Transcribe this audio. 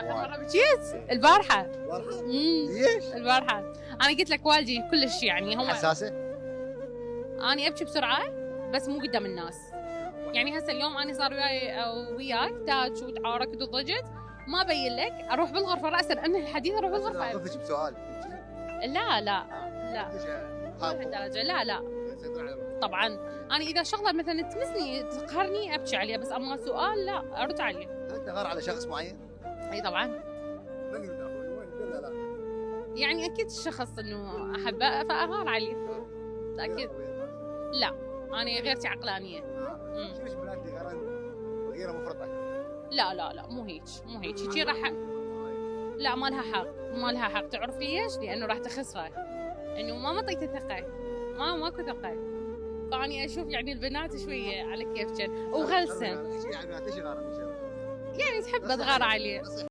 اخر مره بكيت البارحه. ليش؟ البارحه انا قلت لك والدي كلش يعني هو حساسه؟ اني ابكي بسرعه بس مو قدام الناس. يعني هسه اليوم انا صار وياك تاتش وتعاركت وضجت ما ابين لك اروح بالغرفه راسا انهي الحديث اروح بالغرفه. ضفك بسؤال. لا لهالدرجه لا طبعا انا اذا شغله مثلا تمسني تقهرني ابكي عليها بس اما سؤال لا ارد عليه. انت غار على شخص معين؟ اي طبعا يعني اكيد الشخص انه احبه فاغار عليه اكيد. لا انا غيرتي عقلانيه. شوف بلاد غيران وغيره مفرطه. لا مو هيك هيك راح. لا ما لها حق تعرف ليش؟ لانه راح تخسره انه ما مطيت الثقه ماكو ثقه. فاني اشوف يعني البنات شويه على كيفكن وغلسن يعني يعني تحب تغار عليه.